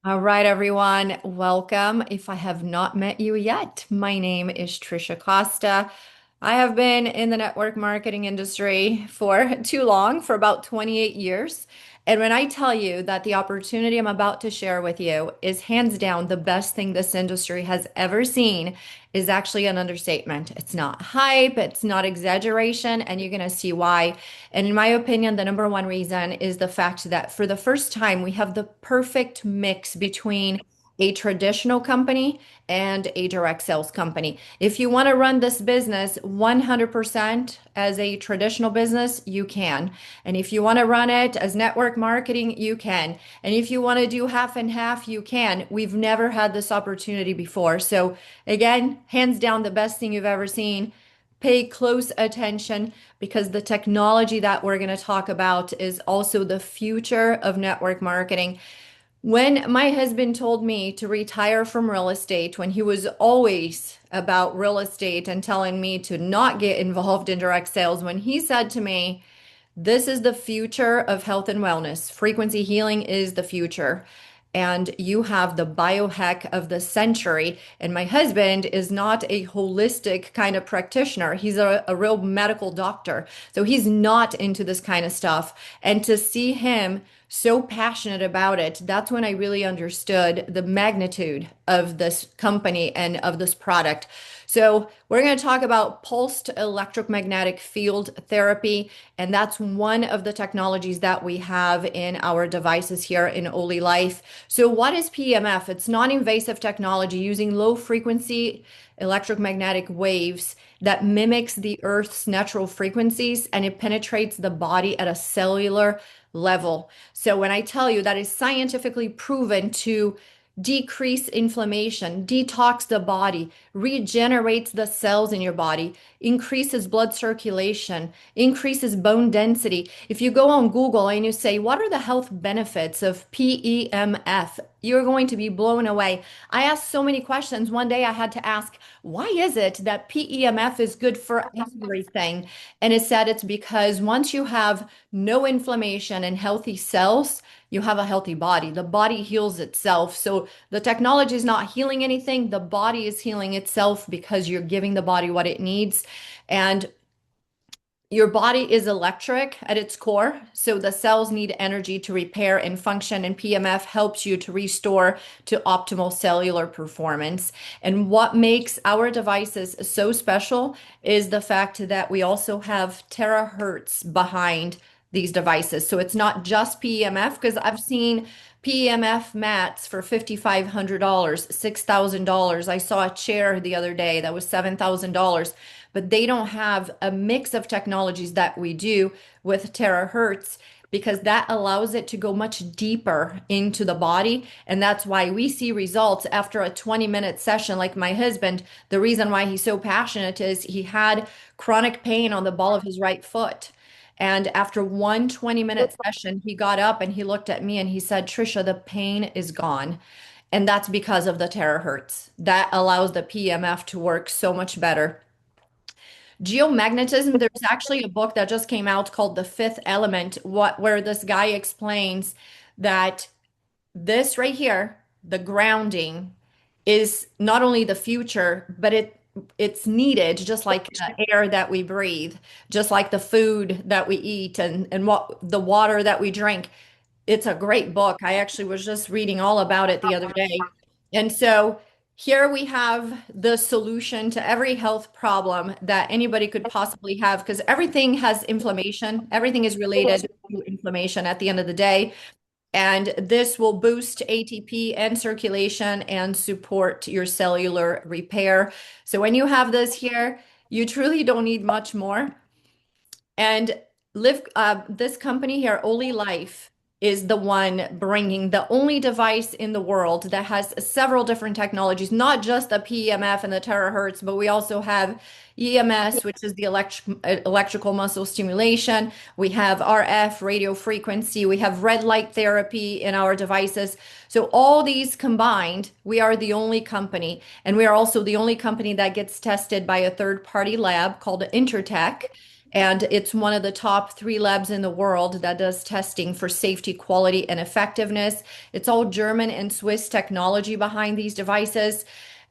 All right, everyone, welcome. If I have not met you yet, my name is Trisha Costa. I have been in the network marketing industry for too long, for about 28 years. And when I tell you that the opportunity I'm about to share with you is hands down the best thing this industry has ever seen, is actually an understatement. It's not hype, it's not exaggeration, and you're going to see why. And in my opinion, the number one reason is the fact that for the first time, we have the perfect mix between a traditional company and a direct sales company. If you want to run this business 100% as a traditional business, you can. And if you want to run it as network marketing, you can. And if you want to do half and half, you can. We've never had this opportunity before. So, again, hands down, the best thing you've ever seen. Pay close attention because the technology that we're going to talk about is also the future of network marketing. When my husband told me to retire from real estate, when he was always about real estate and telling me to not get involved in direct sales, when he said to me, this is the future of health and wellness. Frequency healing is the future. And you have the biohack of the century. And my husband is not a holistic kind of practitioner. He's a real medical doctor. So he's not into this kind of stuff. And to see him so passionate about it, that's when I really understood the magnitude of this company and of this product. So, we're going to talk about pulsed electromagnetic field therapy, and that's one of the technologies that we have in our devices here in OlyLife. So, what is PEMF? It's non-invasive technology using low frequency electromagnetic waves that mimics the Earth's natural frequencies and it penetrates the body at a cellular level. So when I tell you that is scientifically proven to decrease inflammation, detox the body, regenerates the cells in your body, increases blood circulation, increases bone density. If you go on Google and you say, what are the health benefits of PEMF? You're going to be blown away. I asked so many questions. One day I had to ask, why is it that PEMF is good for everything? And it said it's because once you have no inflammation and healthy cells, you have a healthy body. The body heals itself. So the technology is not healing anything. The body is healing itself because you're giving the body what it needs. And your body is electric at its core, so the cells need energy to repair and function, and PMF helps you to restore to optimal cellular performance. And what makes our devices so special is the fact that we also have terahertz behind these devices. So it's not just PEMF, because I've seen PEMF mats for $5,500, $6,000. I saw a chair the other day that was $7,000, but they don't have a mix of technologies that we do with terahertz because that allows it to go much deeper into the body. And that's why we see results after a 20-minute session. Like my husband, the reason why he's so passionate is he had chronic pain on the ball of his right foot. And after one 20-minute session, he got up and he looked at me and he said, Trisha, the pain is gone. And that's because of the terahertz. That allows the PMF to work so much better. Geomagnetism, there's actually a book that just came out called The Fifth Element, where this guy explains that this right here, the grounding, is not only the future, but it's needed just like the air that we breathe, just like the food that we eat and what the water that we drink. It's a great book. I actually was just reading all about it the other day. And so here we have the solution to every health problem that anybody could possibly have because everything has inflammation. Everything is related to inflammation at the end of the day. And this will boost ATP and circulation and support your cellular repair. So when you have this here, you truly don't need much more. And this company here, OlyLife, is the one bringing the only device in the world that has several different technologies, not just the PEMF and the terahertz, but we also have EMS, which is the electrical muscle stimulation. We have RF, radio frequency. We have red light therapy in our devices. So all these combined, we are the only company, and we are also the only company that gets tested by a third-party lab called Intertech. And it's one of the top three labs in the world that does testing for safety, quality, and effectiveness. It's all German and Swiss technology behind these devices.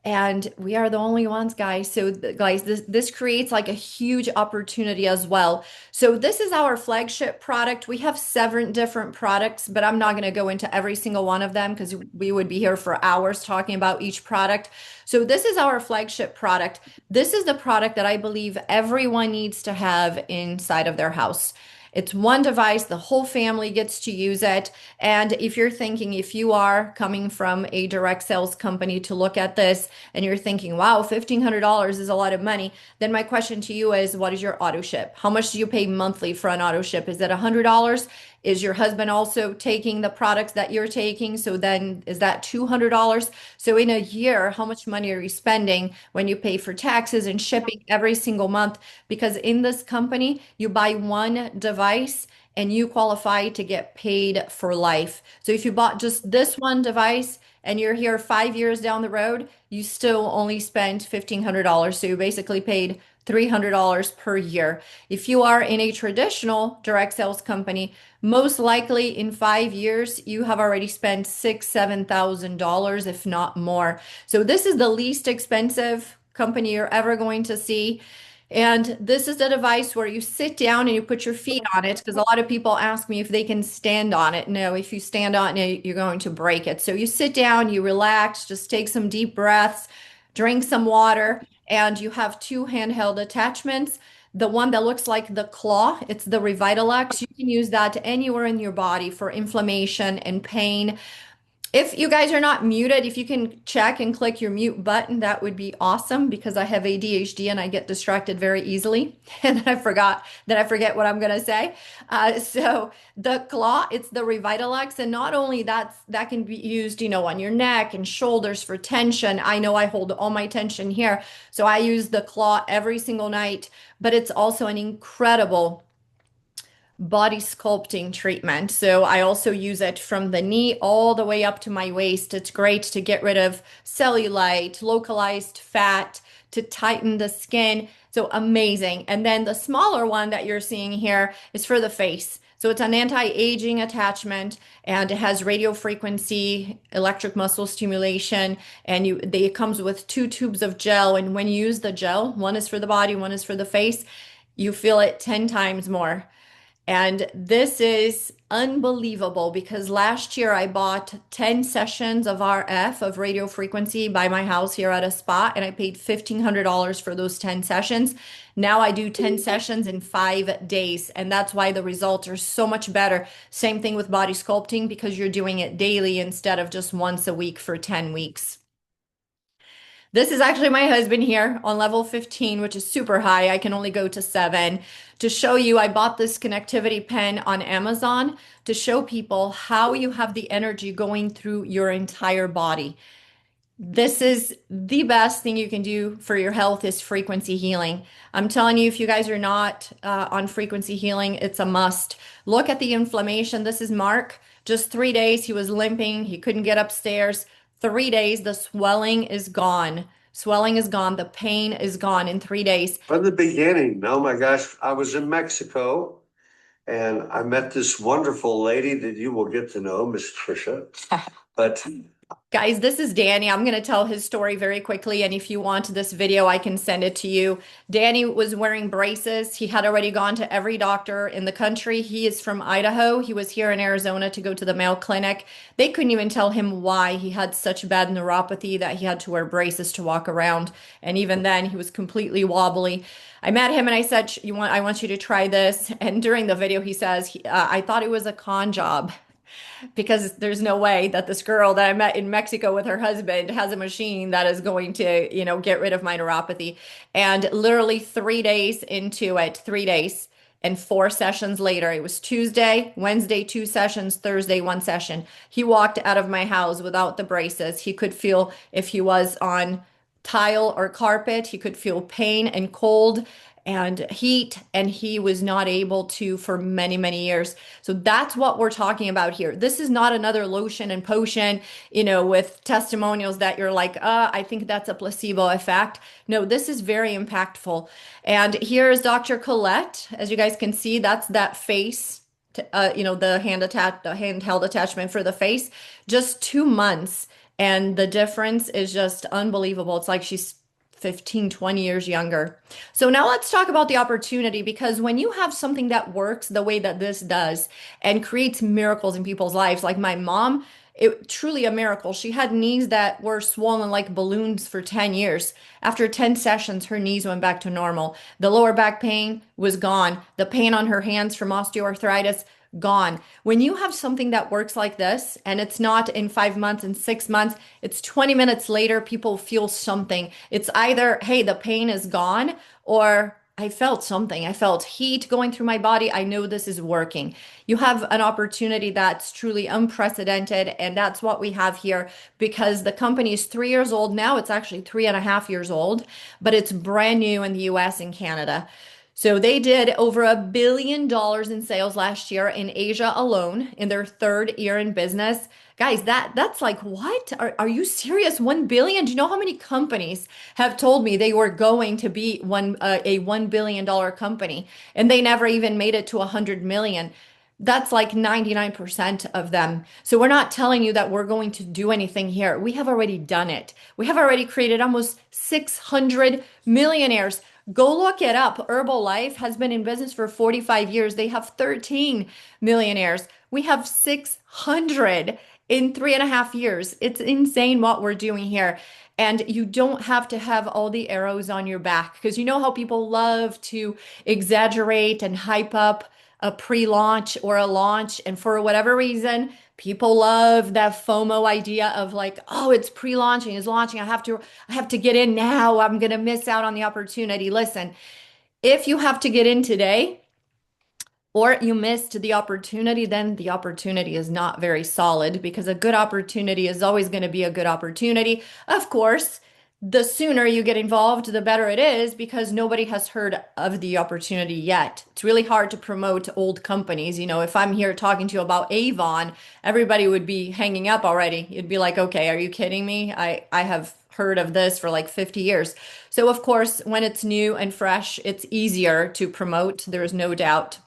And we are the only ones, guys. So, guys, this creates like a huge opportunity as well. So, this is our flagship product. We have seven different products, but I'm not going to go into every single one of them because we would be here for hours talking about each product. So, this is our flagship product. This is the product that I believe everyone needs to have inside of their house. It's one device, the whole family gets to use it. And if you're thinking, if you are coming from a direct sales company to look at this and you're thinking, wow, $1,500 is a lot of money, then my question to you is, what is your auto ship? How much do you pay monthly for an auto ship? Is it $100? Is your husband also taking the products that you're taking? So then is that $200? So in a year, how much money are you spending when you pay for taxes and shipping every single month? Because in this company, you buy one device and you qualify to get paid for life. So if you bought just this one device and you're here 5 years down the road, you still only spent $1,500. So you basically paid $300 per year. If you are in a traditional direct sales company, most likely in 5 years, you have already spent six, $7,000, if not more. So this is the least expensive company you're ever going to see. And this is the device where you sit down and you put your feet on it because a lot of people ask me if they can stand on it. No, if you stand on it, you're going to break it. So you sit down, you relax, just take some deep breaths, drink some water, and you have two handheld attachments. The one that looks like the claw, it's the Revitalex. You can use that anywhere in your body for inflammation and pain. If you guys are not muted, if you can check and click your mute button, that would be awesome because I have ADHD and I get distracted very easily. And I forget what I'm gonna say. So the claw, it's the Revitalex, and not only that can be used, on your neck and shoulders for tension. I know I hold all my tension here, so I use the claw every single night. But it's also an incredible body sculpting treatment. So I also use it from the knee all the way up to my waist. It's great to get rid of cellulite, localized fat, to tighten the skin. So amazing. And then the smaller one that you're seeing here is for the face. So it's an anti-aging attachment and it has radio frequency, electric muscle stimulation, and it comes with two tubes of gel. And when you use the gel, one is for the body, one is for the face, you feel it 10 times more. And this is unbelievable because last year I bought 10 sessions of RF, of radio frequency, by my house here at a spa, and I paid $1,500 for those 10 sessions. Now I do 10 sessions in 5 days, and that's why the results are so much better. Same thing with body sculpting because you're doing it daily instead of just once a week for 10 weeks. This is actually my husband here on level 15, which is super high. I can only go to 7. To show you, I bought this connectivity pen on Amazon to show people how you have the energy going through your entire body. This is the best thing you can do for your health is frequency healing. I'm telling you, if you guys are not on frequency healing, it's a must. Look at the inflammation. This is Mark. Just 3 days, he was limping. He couldn't get upstairs. 3 days, the swelling is gone. Swelling is gone. The pain is gone in 3 days. From the beginning, oh my gosh, I was in Mexico and I met this wonderful lady that you will get to know, Miss Trisha. But Guys, this is Danny. I'm going to tell his story very quickly, and if you want this video, I can send it to you. Danny was wearing braces. He had already gone to every doctor in the country. He is from Idaho. He was here in Arizona to go to the Mayo Clinic. They couldn't even tell him why he had such bad neuropathy that he had to wear braces to walk around. And even then, he was completely wobbly. I met him and I said, I want you to try this. And during the video, he says, I thought it was a con job because there's no way that this girl that I met in Mexico with her husband has a machine that is going to, get rid of my neuropathy. And literally 3 days into it, 3 days and 4 sessions later, it was Tuesday, Wednesday, 2 sessions, Thursday, 1 session. He walked out of my house without the braces. He could feel if he was on tile or carpet, he could feel pain and cold. and heat, and he was not able to for many, many years. So that's what we're talking about here. This is not another lotion and potion, with testimonials that you're like, I think that's a placebo effect. No, this is very impactful. And here is Dr. Colette. As you guys can see, that's that face. The the handheld attachment for the face, just 2 months. And the difference is just unbelievable. It's like she's 15, 20 years younger. So now let's talk about the opportunity, because when you have something that works the way that this does and creates miracles in people's lives, like my mom, it truly a miracle. She had knees that were swollen like balloons for 10 years. After 10 sessions, her knees went back to normal. The lower back pain was gone. The pain on her hands from osteoarthritis, gone. When you have something that works like this, and it's not in 5 months and 6 months, it's 20 minutes later, people feel something. It's either, hey, the pain is gone, or I felt something. I felt heat going through my body. I know this is working. You have an opportunity that's truly unprecedented, and that's what we have here, because the company is 3 years old now. It's actually 3.5 years old, but it's brand new in the US and Canada. So they did over $1 billion in sales last year in Asia alone in their third year in business. Guys, that's like, what? Are you serious? 1 billion? Do you know how many companies have told me they were going to be a $1 billion company, and they never even made it to 100 million? That's like 99% of them. So we're not telling you that we're going to do anything here. We have already done it. We have already created almost 600 millionaires. Go look it up. OlyLife has been in business for 45 years. They have 13 millionaires. We have 600 in 3.5 years. It's insane what we're doing here. And you don't have to have all the arrows on your back, because you know how people love to exaggerate and hype up a pre-launch or a launch. And for whatever reason, people love that FOMO idea of like, oh, it's pre-launching, it's launching. I have to get in now. I'm going to miss out on the opportunity. Listen, if you have to get in today, or you missed the opportunity, then the opportunity is not very solid, because a good opportunity is always going to be a good opportunity. Of course, the sooner you get involved, the better it is, because nobody has heard of the opportunity yet. It's really hard to promote old companies. If I'm here talking to you about Avon, everybody would be hanging up already. You'd be like, okay, are you kidding me? I have heard of this for like 50 years. So, of course, when it's new and fresh, it's easier to promote. There's no doubt.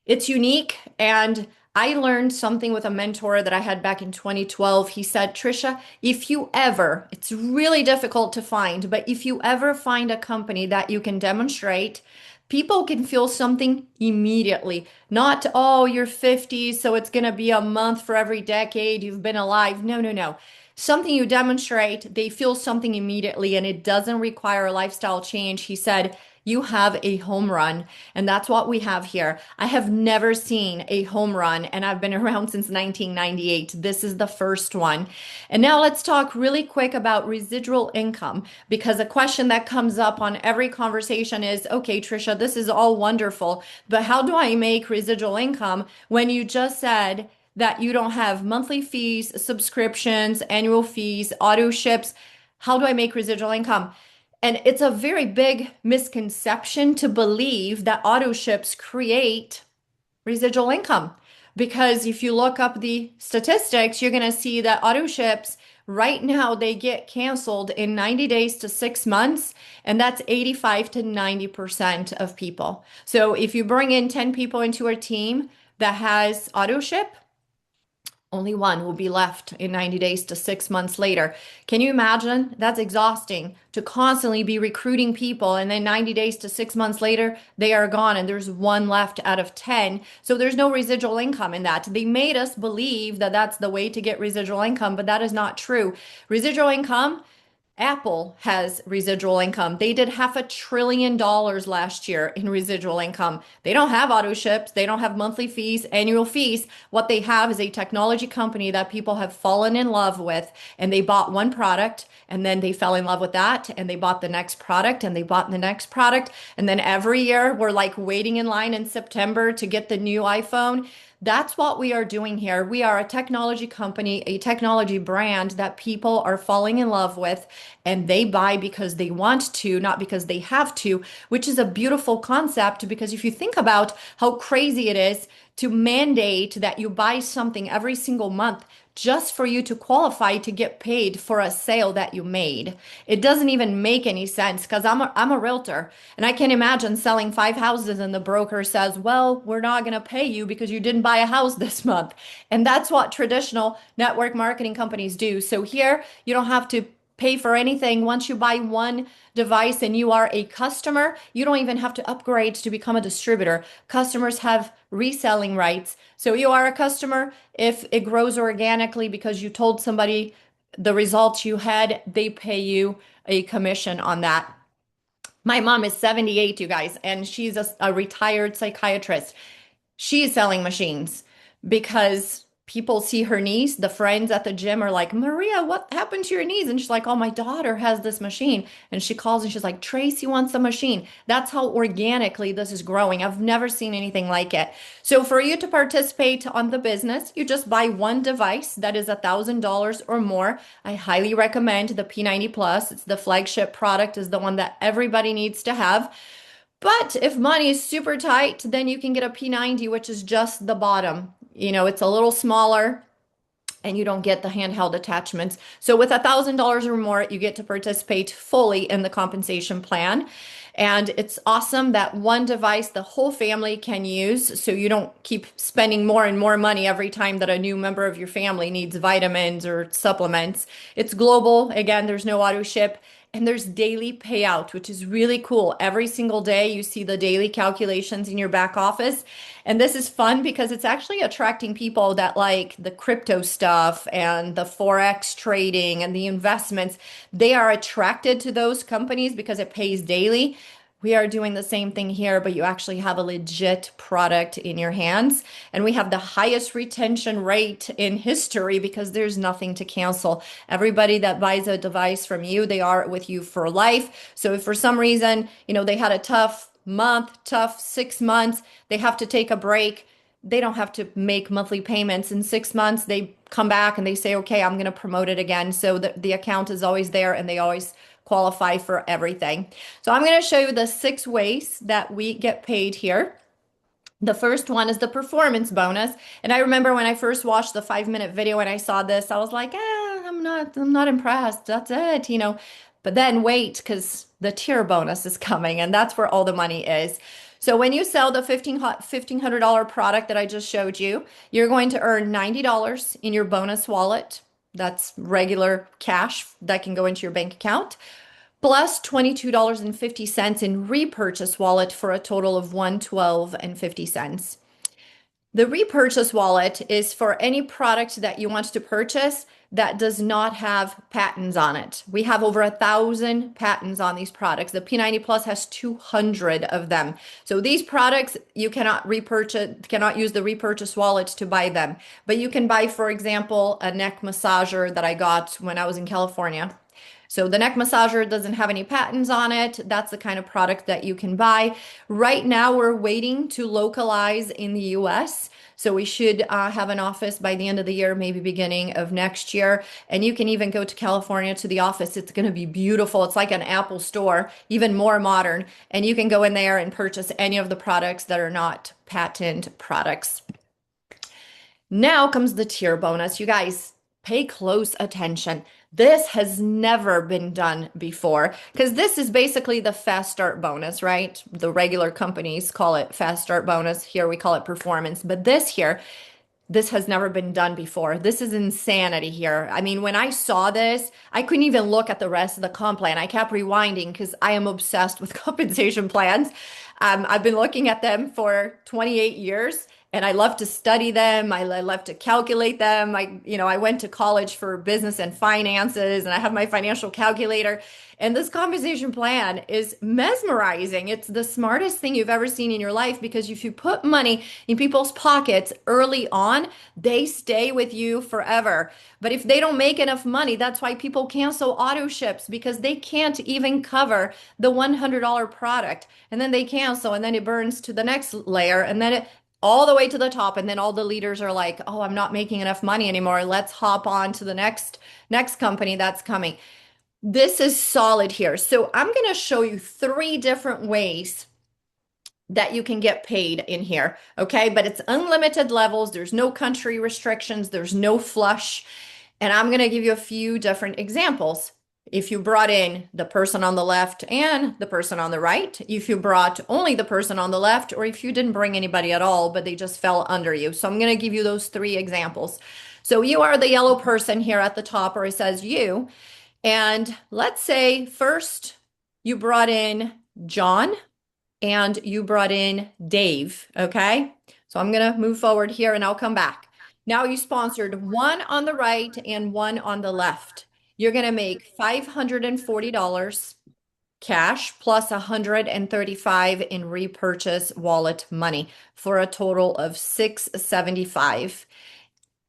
It's unique. And I learned something with a mentor that I had back in 2012. He said, Trisha, if you ever, it's really difficult to find, but if you ever find a company that you can demonstrate, people can feel something immediately. Not, oh, you're 50, so it's going to be a month for every decade you've been alive. No, no, no. Something you demonstrate, they feel something immediately, and it doesn't require a lifestyle change. He said, you have a home run. And that's what we have here. I have never seen a home run, and I've been around since 1998. This is the first one. And now let's talk really quick about residual income, because a question that comes up on every conversation is, okay, Trisha, this is all wonderful, but how do I make residual income when you just said that you don't have monthly fees, subscriptions, annual fees, auto ships? How do I make residual income? And it's a very big misconception to believe that auto ships create residual income. Because if you look up the statistics, you're going to see that auto ships right now, they get canceled in 90 days to 6 months, and that's 85 to 90% of people. So if you bring in 10 people into a team that has auto ship, only one will be left in 90 days to 6 months later. Can you imagine? That's exhausting to constantly be recruiting people, and then 90 days to 6 months later, they are gone and there's one left out of 10. So there's no residual income in that. They made us believe that that's the way to get residual income, but that is not true. Residual income, Apple has residual income. They did $500 billion last year in residual income. They don't have auto ships. They don't have monthly fees, annual fees. What they have is a technology company that people have fallen in love with, and they bought one product, and then they fell in love with that, and they bought the next product, and they bought the next product. And then every year we're like waiting in line in September to get the new iPhone. That's what we are doing here. We are a technology company, a technology brand that people are falling in love with, and they buy because they want to, not because they have to, which is a beautiful concept because if you think about how crazy it is to mandate that you buy something every single month just for you to qualify to get paid for a sale that you made. It doesn't even make any sense because I'm a realtor and I can't imagine selling 5 houses and the broker says, well, we're not going to pay you because you didn't buy a house this month. And that's what traditional network marketing companies do. So here you don't have to pay for anything. Once you buy one device and you are a customer, you don't even have to upgrade to become a distributor. Customers have reselling rights. So you are a customer. If it grows organically because you told somebody the results you had, they pay you a commission on that. My mom is 78, you guys, and she's a retired psychiatrist. She's selling machines because people see her niece. The friends at the gym are like, Maria, what happened to your knees? And she's like, oh, my daughter has this machine. And she calls and she's like, Tracy wants a machine. That's how organically this is growing. I've never seen anything like it. So for you to participate on the business, you just buy one device that is $1,000 or more. I highly recommend the P90 Plus. It's the flagship product, is the one that everybody needs to have. But if money is super tight, then you can get a P90, which is just the bottom. It's a little smaller and you don't get the handheld attachments. So with $1,000 or more, you get to participate fully in the compensation plan. And it's awesome that one device the whole family can use so you don't keep spending more and more money every time that a new member of your family needs vitamins or supplements. It's global. Again, there's no auto ship. And there's daily payout, which is really cool. Every single day, you see the daily calculations in your back office. And this is fun because it's actually attracting people that like the crypto stuff and the Forex trading and the investments. They are attracted to those companies because it pays daily. We are doing the same thing here, but you actually have a legit product in your hands. And we have the highest retention rate in history because there's nothing to cancel. Everybody that buys a device from you, they are with you for life. So if for some reason, they had a tough month, tough 6 months, they have to take a break. They don't have to make monthly payments. In 6 months, they come back and they say, okay, I'm going to promote it again. So the account is always there and they always qualify for everything. So I'm going to show you the 6 ways that we get paid here. The first one is the performance bonus. And I remember when I first watched the 5-minute video and I saw this, I was like, I'm not impressed. That's it. But then wait, because the tier bonus is coming and that's where all the money is. So when you sell the $1,500 product that I just showed you, you're going to earn $90 in your bonus wallet. That's regular cash that can go into your bank account, plus $22.50 in repurchase wallet for a total of $112.50. The repurchase wallet is for any product that you want to purchase that does not have patents on it. We have over 1,000 patents on these products. The P90 Plus has 200 of them. So these products, you cannot use the repurchase wallet to buy them. But you can buy, for example, a neck massager that I got when I was in California. So the neck massager doesn't have any patents on it. That's the kind of product that you can buy. Right now, we're waiting to localize in the US. So we should have an office by the end of the year, maybe beginning of next year. And you can even go to California to the office. It's going to be beautiful. It's like an Apple store, even more modern. And you can go in there and purchase any of the products that are not patent products. Now comes the tier bonus. You guys, pay close attention. This has never been done before because this is basically the fast start bonus, right? The regular companies call it fast start bonus. Here we call it performance. But this has never been done before. This is insanity here. I mean, when I saw this, I couldn't even look at the rest of the comp plan. I kept rewinding because I am obsessed with compensation plans. I've been looking at them for 28 years and I love to study them. I love to calculate them. I went to college for business and finances and I have my financial calculator. And this compensation plan is mesmerizing. It's the smartest thing you've ever seen in your life because if you put money in people's pockets early on, they stay with you forever. But if they don't make enough money, that's why people cancel auto ships because they can't even cover the $100 product. And then they cancel and then it burns to the next layer and then all the way to the top, and then all the leaders are like, "Oh, I'm not making enough money anymore. Let's hop on to the next company that's coming." This is solid here. So I'm going to show you three different ways that you can get paid in here. Okay. But it's unlimited levels. There's no country restrictions. There's no flush. And I'm going to give you a few different examples. If you brought in the person on the left and the person on the right, if you brought only the person on the left, or if you didn't bring anybody at all, but they just fell under you. So I'm going to give you those three examples. So you are the yellow person here at the top, or it says you. And let's say first you brought in John and you brought in Dave, okay? So I'm going to move forward here and I'll come back. Now you sponsored one on the right and one on the left. You're going to make $540 cash plus 135 in repurchase wallet money for a total of 675.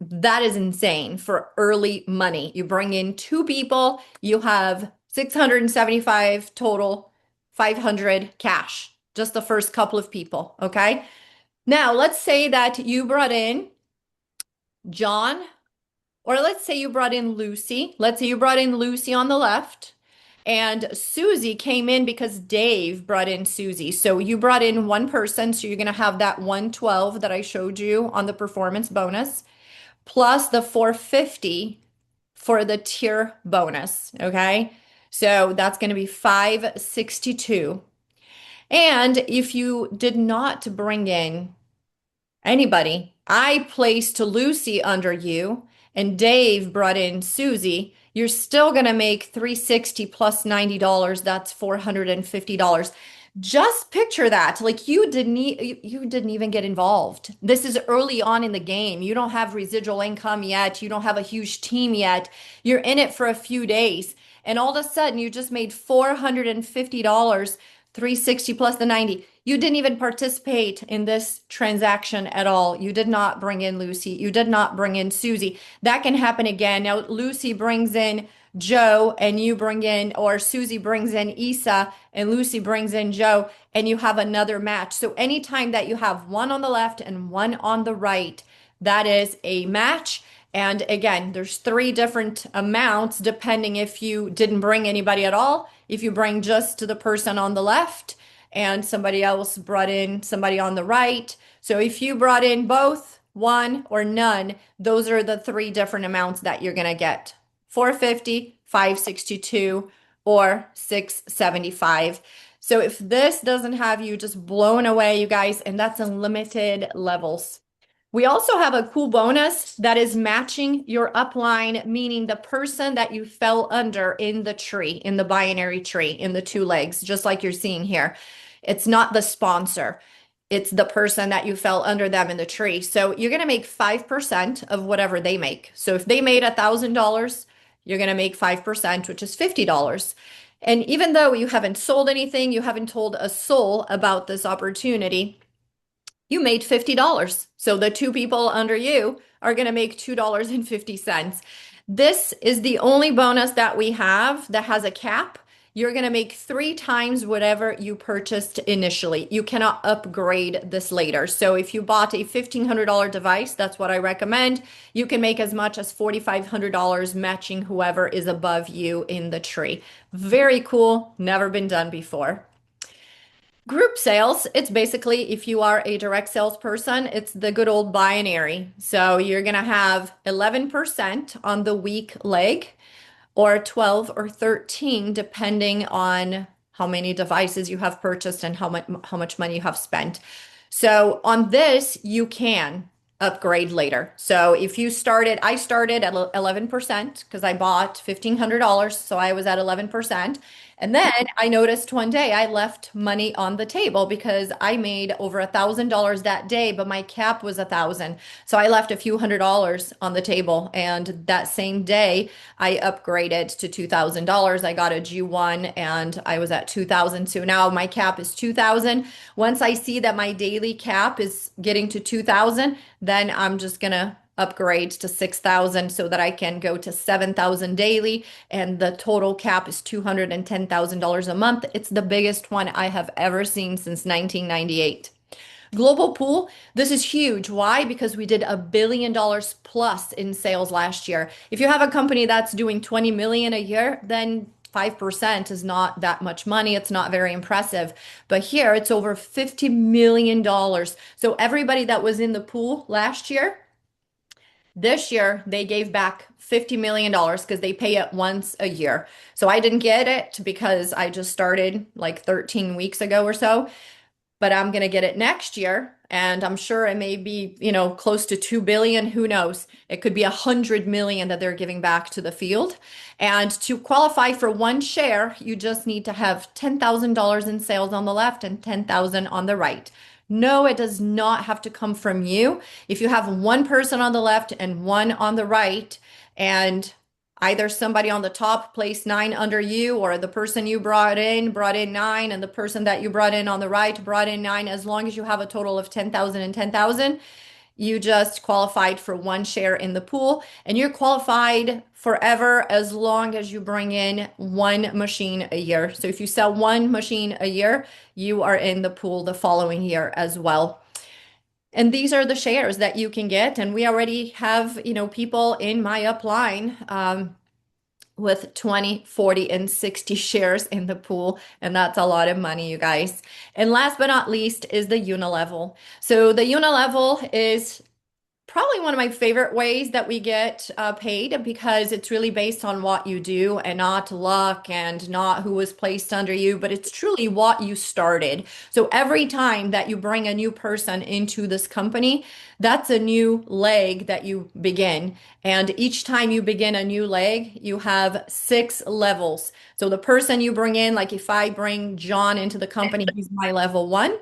That is insane for early money. You bring in two people, you have 675 total, 500 cash, just the first couple of people. Okay. Now let's say that you brought in John, or let's say you brought in Lucy. Let's say you brought in Lucy on the left, and Susie came in because Dave brought in Susie. So you brought in one person, so you're going to have that 112 that I showed you on the performance bonus plus the 450 for the tier bonus. Okay. So that's going to be 562. And if you did not bring in anybody, I placed Lucy under you and Dave brought in Susie, you're still going to make 360 plus $90. That's $450. Just picture that. Like you didn't even get involved. This is early on in the game. You don't have residual income yet. You don't have a huge team yet. You're in it for a few days. And all of a sudden you just made $450, 360 plus the 90. You didn't even participate in this transaction at all. You did not bring in Lucy. You did not bring in Susie. That can happen again. Now, Lucy brings in Joe and you bring in, or Susie brings in Isa and Lucy brings in Joe, and you have another match. So anytime that you have one on the left and one on the right, that is a match. And again, there's three different amounts depending if you didn't bring anybody at all, if you bring just to the person on the left and somebody else brought in somebody on the right. So if you brought in both, one or none, those are the three different amounts that you're going to get. 450, 562, or 675. So if this doesn't have you just blown away, you guys, and that's unlimited levels. We also have a cool bonus that is matching your upline, meaning the person that you fell under in the tree, in the binary tree, in the two legs, just like you're seeing here. It's not the sponsor. It's the person that you fell under them in the tree. So you're going to make 5% of whatever they make. So if they made $1,000, you're going to make 5%, which is $50. And even though you haven't sold anything, you haven't told a soul about this opportunity, you made $50. So the two people under you are going to make $2.50. This is the only bonus that we have that has a cap. You're going to make three times whatever you purchased initially. You cannot upgrade this later. So if you bought a $1,500 device, that's what I recommend. You can make as much as $4,500 matching whoever is above you in the tree. Very cool. Never been done before. Group sales, it's basically if you are a direct salesperson, it's the good old binary. So you're going to have 11% on the weak leg or 12 or 13 depending on how many devices you have purchased and how much money you have spent. So on this, you can upgrade later. So if you started, I started at 11% because I bought $1,500, so I was at 11%. And then I noticed one day I left money on the table because I made over $1,000 that day, but my cap was 1,000. So I left a few $100s on the table. And that same day I upgraded to $2,000. I got a G1 and I was at 2,000. So now my cap is 2,000. Once I see that my daily cap is getting to 2,000, then I'm just gonna upgrade to 6,000 so that I can go to 7,000 daily. And the total cap is $210,000 a month. It's the biggest one I have ever seen since 1998. Global pool, this is huge. Why? Because we did $1 billion plus in sales last year. If you have a company that's doing 20 million a year, then 5% is not that much money. It's not very impressive. But here it's over $50 million. So everybody that was in the pool last year, this year they gave back $50 million because they pay it once a year. So I didn't get it because I just started like 13 weeks ago or so, but I'm going to get it next year. And I'm sure it may be, close to 2 billion. Who knows? It could be 100 million that they're giving back to the field. And to qualify for one share, you just need to have $10,000 in sales on the left and 10,000 on the right. No, it does not have to come from you. If you have one person on the left and one on the right, and either somebody on the top placed nine under you, or the person you brought in nine, and the person that you brought in on the right brought in nine. As long as you have a total of 10,000 and 10,000, you just qualified for one share in the pool, and you're qualified forever as long as you bring in one machine a year. So if you sell one machine a year, you are in the pool the following year as well. And these are the shares that you can get. And we already have, people in my upline with 20, 40, and 60 shares in the pool. And that's a lot of money, you guys. And last but not least is the unilevel. So the unilevel is probably one of my favorite ways that we get paid, because it's really based on what you do and not luck and not who was placed under you, but it's truly what you started. So every time that you bring a new person into this company, that's a new leg that you begin. And each time you begin a new leg, you have 6 levels. So the person you bring in, like if I bring John into the company, he's my level one.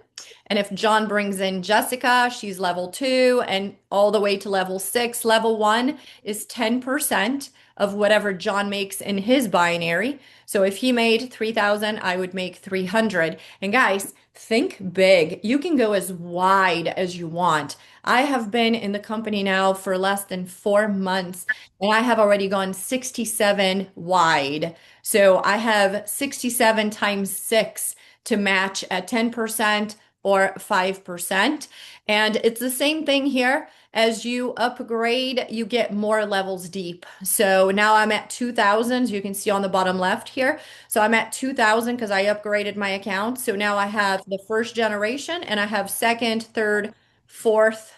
And if John brings in Jessica, she's level two, and all the way to level six. Level one is 10% of whatever John makes in his binary. So if he made 3,000, I would make 300. And guys, think big. You can go as wide as you want. I have been in the company now for less than 4 months, and I have already gone 67 wide. So I have 67 times six to match at 10% or 5%. And it's the same thing here. As you upgrade, you get more levels deep. So now I'm at 2,000. You can see on the bottom left here. So I'm at 2,000 because I upgraded my account. So now I have the first generation, and I have second, third, fourth,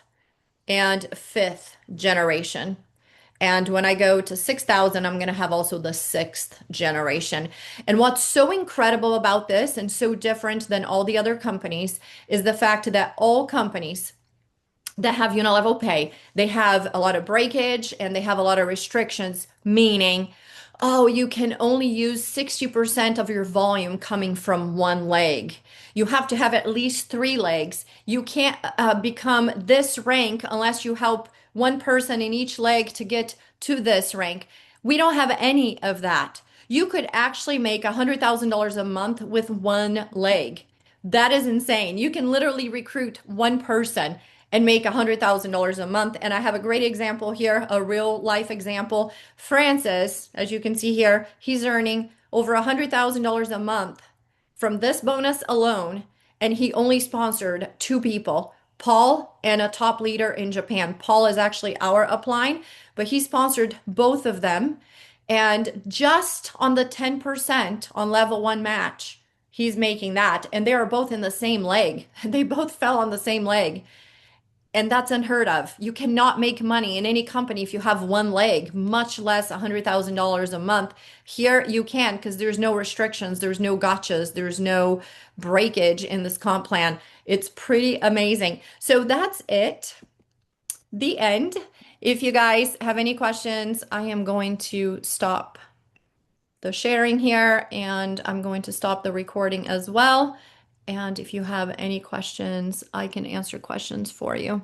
and fifth generation. And when I go to 6,000, I'm going to have also the sixth generation. And what's so incredible about this and so different than all the other companies is the fact that all companies that have unilevel pay, they have a lot of breakage and they have a lot of restrictions, meaning, oh, you can only use 60% of your volume coming from one leg. You have to have at least 3 legs. You can't become this rank unless you help one person in each leg to get to this rank. We don't have any of that. You could actually make $100,000 a month with one leg. That is insane. You can literally recruit one person and make $100,000 a month. And I have a great example here, a real life example. Francis, as you can see here, he's earning over $100,000 a month from this bonus alone. And he only sponsored 2 people, Paul and a top leader in Japan. Paul is actually our upline, but he sponsored both of them. And just on the 10% on level one match, he's making that. And they are both in the same leg. They both fell on the same leg. And that's unheard of. You cannot make money in any company if you have one leg, much less $100,000 a month. Here you can, because there's no restrictions, there's no gotchas, there's no breakage in this comp plan. It's pretty amazing. So that's it. The end. If you guys have any questions, I am going to stop the sharing here, and I'm going to stop the recording as well. And if you have any questions, I can answer questions for you.